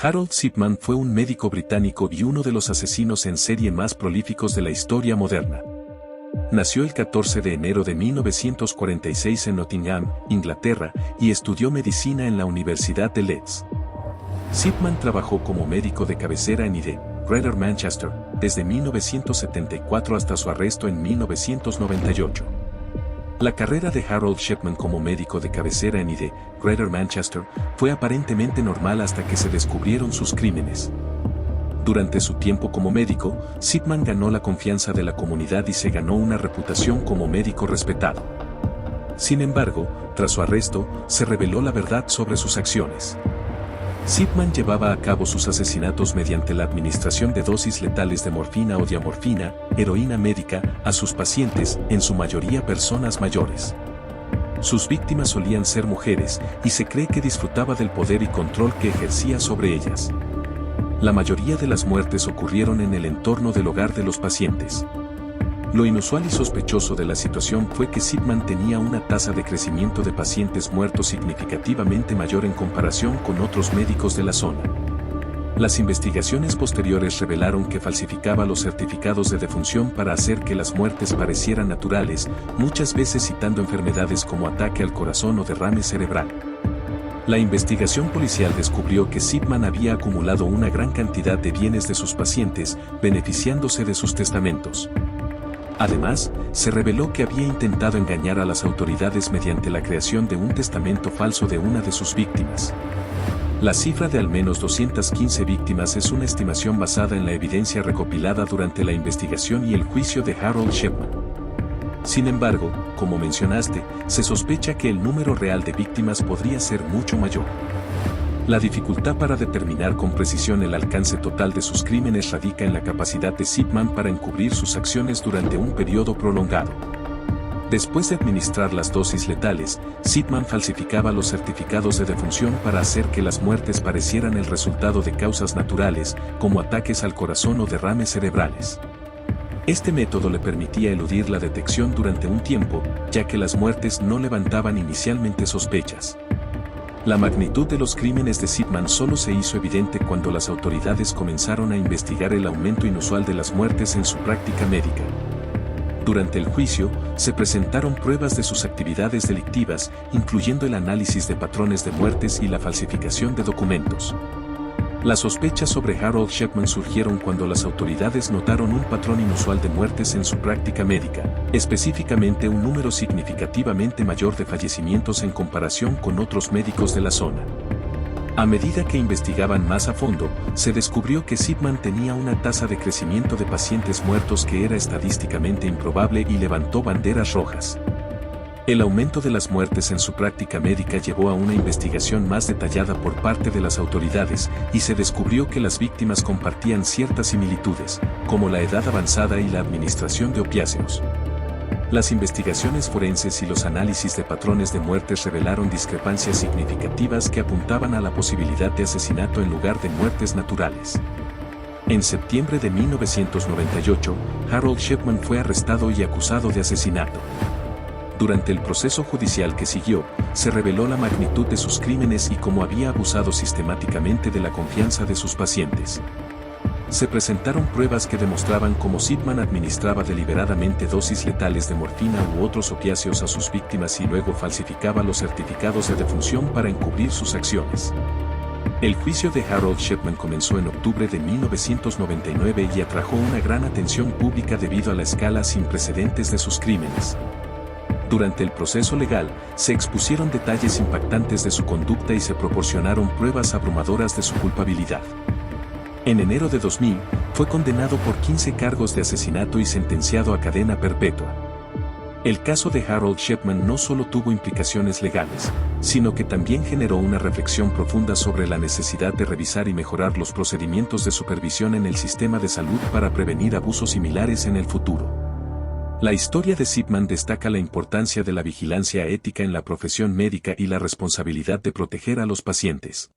Harold Shipman fue un médico británico y uno de los asesinos en serie más prolíficos de la historia moderna. Nació el 14 de enero de 1946 en Nottingham, Inglaterra, y estudió medicina en la Universidad de Leeds. Shipman trabajó como médico de cabecera en ID, Greater Manchester, desde 1974 hasta su arresto en 1998. La carrera de Harold Shipman como médico de cabecera en ID, Greater Manchester, fue aparentemente normal hasta que se descubrieron sus crímenes. Durante su tiempo como médico, Shipman ganó la confianza de la comunidad y se ganó una reputación como médico respetado. Sin embargo, tras su arresto, se reveló la verdad sobre sus acciones. Shipman llevaba a cabo sus asesinatos mediante la administración de dosis letales de morfina o diamorfina, heroína médica, a sus pacientes, en su mayoría personas mayores. Sus víctimas solían ser mujeres, y se cree que disfrutaba del poder y control que ejercía sobre ellas. La mayoría de las muertes ocurrieron en el entorno del hogar de los pacientes. Lo inusual y sospechoso de la situación fue que Shipman tenía una tasa de crecimiento de pacientes muertos significativamente mayor en comparación con otros médicos de la zona. Las investigaciones posteriores revelaron que falsificaba los certificados de defunción para hacer que las muertes parecieran naturales, muchas veces citando enfermedades como ataque al corazón o derrame cerebral. La investigación policial descubrió que Shipman había acumulado una gran cantidad de bienes de sus pacientes, beneficiándose de sus testamentos. Además, se reveló que había intentado engañar a las autoridades mediante la creación de un testamento falso de una de sus víctimas. La cifra de al menos 215 víctimas es una estimación basada en la evidencia recopilada durante la investigación y el juicio de Harold Shipman. Sin embargo, como mencionaste, se sospecha que el número real de víctimas podría ser mucho mayor. La dificultad para determinar con precisión el alcance total de sus crímenes radica en la capacidad de Shipman para encubrir sus acciones durante un periodo prolongado. Después de administrar las dosis letales, Shipman falsificaba los certificados de defunción para hacer que las muertes parecieran el resultado de causas naturales, como ataques al corazón o derrames cerebrales. Este método le permitía eludir la detección durante un tiempo, ya que las muertes no levantaban inicialmente sospechas. La magnitud de los crímenes de Shipman solo se hizo evidente cuando las autoridades comenzaron a investigar el aumento inusual de las muertes en su práctica médica. Durante el juicio, se presentaron pruebas de sus actividades delictivas, incluyendo el análisis de patrones de muertes y la falsificación de documentos. Las sospechas sobre Harold Shipman surgieron cuando las autoridades notaron un patrón inusual de muertes en su práctica médica, específicamente un número significativamente mayor de fallecimientos en comparación con otros médicos de la zona. A medida que investigaban más a fondo, se descubrió que Shipman tenía una tasa de crecimiento de pacientes muertos que era estadísticamente improbable y levantó banderas rojas. El aumento de las muertes en su práctica médica llevó a una investigación más detallada por parte de las autoridades, y se descubrió que las víctimas compartían ciertas similitudes, como la edad avanzada y la administración de opiáceos. Las investigaciones forenses y los análisis de patrones de muertes revelaron discrepancias significativas que apuntaban a la posibilidad de asesinato en lugar de muertes naturales. En septiembre de 1998, Harold Shipman fue arrestado y acusado de asesinato. Durante el proceso judicial que siguió, se reveló la magnitud de sus crímenes y cómo había abusado sistemáticamente de la confianza de sus pacientes. Se presentaron pruebas que demostraban cómo Shipman administraba deliberadamente dosis letales de morfina u otros opiáceos a sus víctimas y luego falsificaba los certificados de defunción para encubrir sus acciones. El juicio de Harold Shipman comenzó en octubre de 1999 y atrajo una gran atención pública debido a la escala sin precedentes de sus crímenes. Durante el proceso legal, se expusieron detalles impactantes de su conducta y se proporcionaron pruebas abrumadoras de su culpabilidad. En enero de 2000, fue condenado por 15 cargos de asesinato y sentenciado a cadena perpetua. El caso de Harold Shipman no solo tuvo implicaciones legales, sino que también generó una reflexión profunda sobre la necesidad de revisar y mejorar los procedimientos de supervisión en el sistema de salud para prevenir abusos similares en el futuro. La historia de Shipman destaca la importancia de la vigilancia ética en la profesión médica y la responsabilidad de proteger a los pacientes.